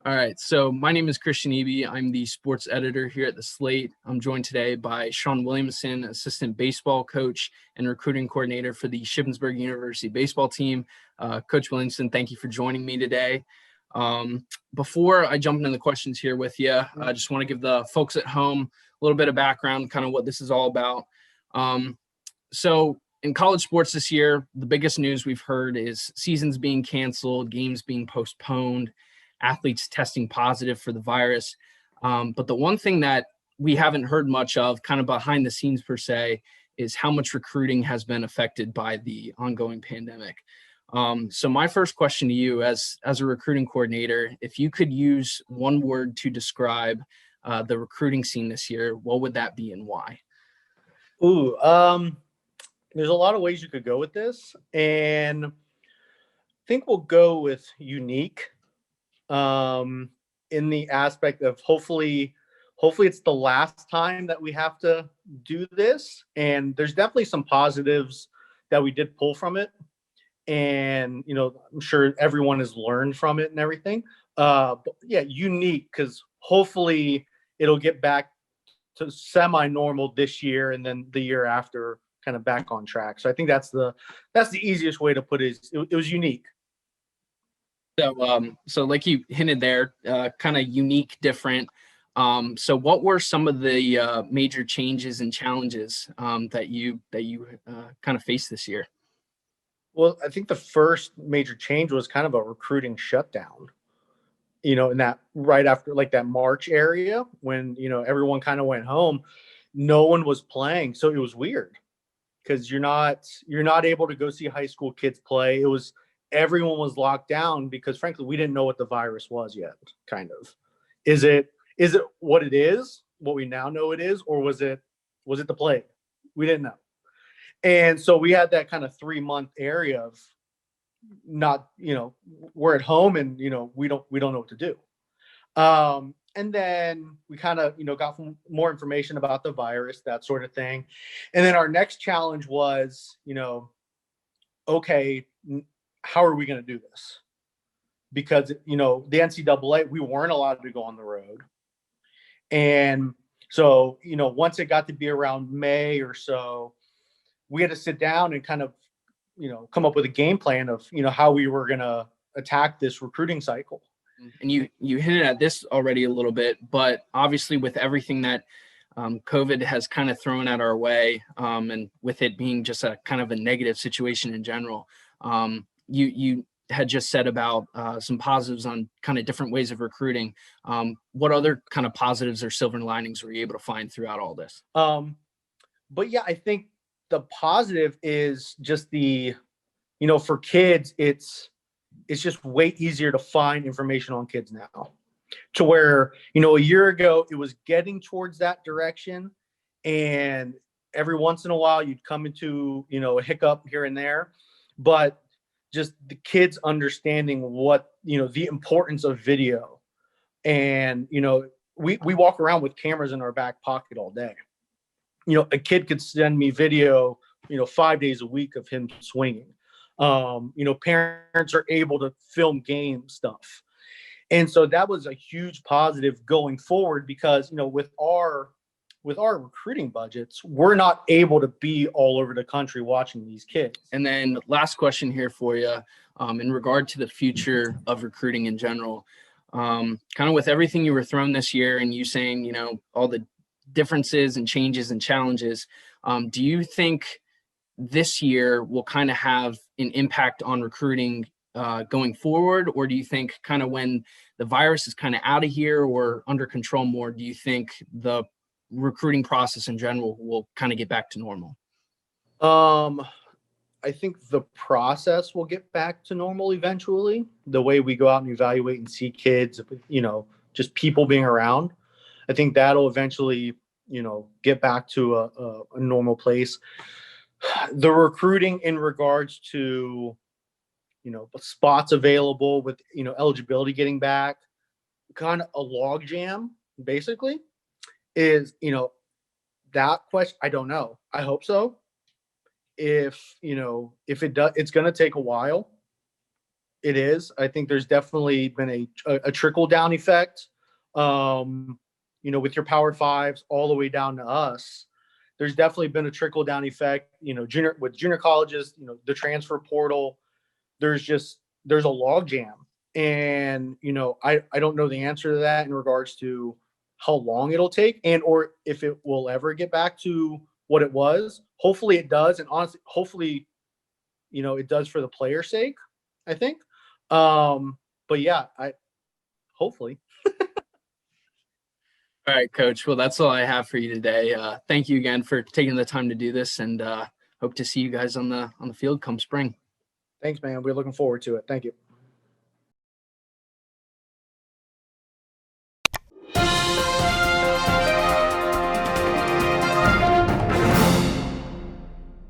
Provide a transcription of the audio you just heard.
All right, so my name is Christian Eby. I'm the sports editor here at the Slate. I'm joined today by Sean Williamson, assistant baseball coach and recruiting coordinator for the Shippensburg University baseball team. Coach Williamson, thank you for joining me today. Before I jump into the questions here with you, I just want to give the folks at home a little bit of background, kind of what this is all about. So in college sports this year, the biggest news we've heard is seasons being canceled, games being postponed, athletes testing positive for the virus. But the one thing that we haven't heard much of, kind of behind the scenes per se, is how much recruiting has been affected by the ongoing pandemic. So my first question to you as a recruiting coordinator, if you could use one word to describe the recruiting scene this year, what would that be and why? There's a lot of ways you could go with this, and I think we'll go with unique. In the aspect of hopefully it's the last time that we have to do this. And there's definitely some positives that we did pull from it. And, I'm sure everyone has learned from it and everything. But yeah, unique, because hopefully it'll get back to semi-normal this year, and then the year after kind of back on track. So I think that's the easiest way to put it. It was unique. So like you hinted there, kind of unique, different. So what were some of the major changes and challenges that you kind of faced this year? Well, I think the first major change was kind of a recruiting shutdown, in that right after like that March area when, everyone kind of went home, no one was playing. So it was weird because you're not able to go see high school kids play. Everyone was locked down because frankly, we didn't know what the virus was yet. Kind of, is it what it is, what we now know it is, or was it the plague? We didn't know. And so we had that kind of 3-month area of not, we're at home and, we don't know what to do. And then we kind of, got more information about the virus, that sort of thing. And then our next challenge was, okay, how are we going to do this? Because, the NCAA, we weren't allowed to go on the road. And so, once it got to be around May or so, we had to sit down and kind of, come up with a game plan of, how we were going to attack this recruiting cycle. And you hinted at this already a little bit, but obviously with everything that COVID has kind of thrown at our way, and with it being just a kind of a negative situation in general, you had just said about some positives on kind of different ways of recruiting. What other kind of positives or silver linings were you able to find throughout all this? But yeah, I think the positive is just for kids, it's just way easier to find information on kids now, to where, a year ago it was getting towards that direction. And every once in a while you'd come into, a hiccup here and there, but just the kids understanding what, the importance of video. And, we walk around with cameras in our back pocket all day. A kid could send me video, 5 days a week of him swinging. Parents are able to film game stuff. And so that was a huge positive going forward because, with our recruiting budgets, we're not able to be all over the country watching these kids. And then last question here for you, in regard to the future of recruiting in general, kind of with everything you were thrown this year and you saying, all the differences and changes and challenges, do you think this year will kind of have an impact on recruiting going forward? Or do you think kind of when the virus is kind of out of here or under control more, do you think the recruiting process in general will kind of get back to normal? I think the process will get back to normal eventually. The way we go out and evaluate and see kids, just people being around, I think that'll eventually, get back to a normal place. The recruiting in regards to, spots available with, eligibility getting back, kind of a log jam, basically, is, that question, I don't know. I hope so. If it does, it's going to take a while. it is. I think there's definitely been a trickle down effect. With your Power Fives all the way down to us, there's definitely been a trickle down effect. Junior colleges, the transfer portal. There's a log jam, and I don't know the answer to that in regards to how long it'll take, and or if it will ever get back to what it was. Hopefully it does, and honestly, hopefully, it does for the player's sake, I think. But yeah, hopefully. All right, Coach. Well, that's all I have for you today. Thank you again for taking the time to do this, and hope to see you guys on the field come spring. Thanks, man. We're looking forward to it. Thank you.